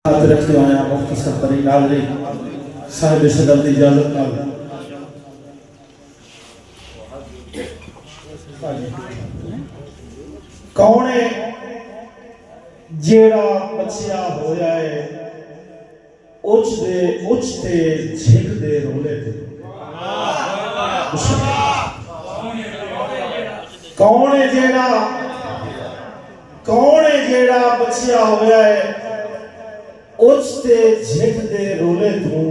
हाथ रखते आया मुफ्ती सरपरी नाजरी साहिब सदर की इजाजत नाल कौन है जेड़ा बचिया होया है उचते झिक दे रोले ते कौन है जेड़ा बचिया होया है उचते झिक दे रोले तू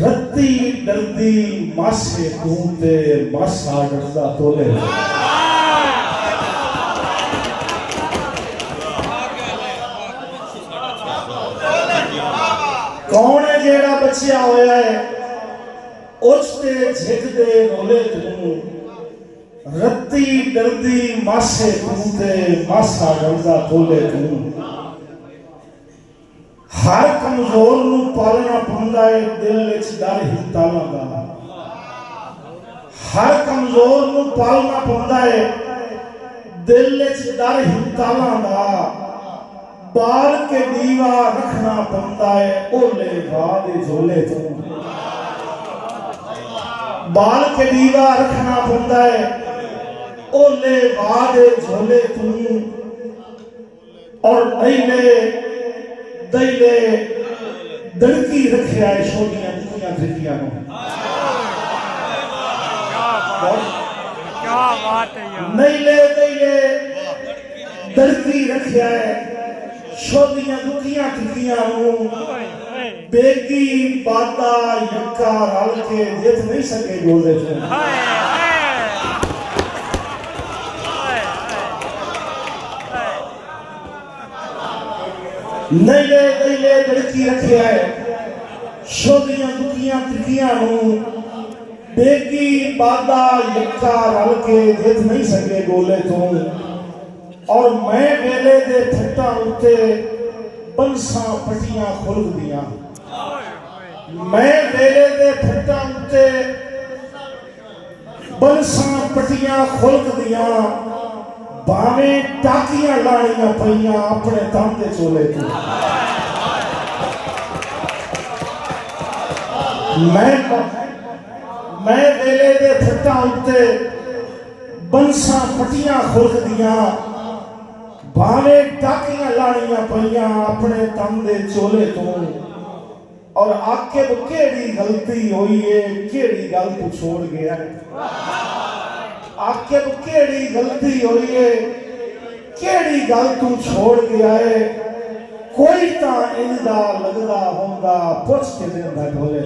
रत्ती डरदी मासे तू ते मासा डरदा तोले कौन है जेड़ा बचिया होया है उचते झिक दे रोले तू रत्ती डरदी मासे तू ते मासा डरदा तोले तू हर कमजोर नू पालना पौंदा है दिल विच डर हिताला दा हर कमजोर नू पालना पौंदा है दिल विच डर हिताला दा बाल के दीवा रखना पौंदा है ओले वादे झोले तू बाल के दीवा रखना पौंदा है ओले वादे झोले तू और दैले दड़की रखिया है छोटियां दुखियां फिरदियां नु क्या बात है यार दैले दड़की रखिया है छोटियां दुखियां फिरदियां नु बेगी बादा यक्का रल के जित नहीं सके गोले से दैले दड़की रखिया है छोटियां दुखियां फिरदियां नु बेगी बादा यक्का रल के जित नहीं सके गोले तो और मैं वेले दे फट्टा उत्ते बंसा पटियां खुल दियां मैं वेले दे फट्टा उत्ते बंसा पटियां खुल दियां भावे टाकियां लानियां पईयां अपने दम दे चोले तू मैं वेले दे फट्टा उत्ते बंसा पटियां खुल दियां भावे टाकियां लानियां पईयां अपने दम दे चोले तू और आके वो केड़ी गलती हुई है केड़ी गल तू छोड़ गया है आके वो केड़ी गलती हुई है केड़ी गल तू छोड़ गया है कोई ता इंदा लगदा होंदा पुछ के देंदा ढोले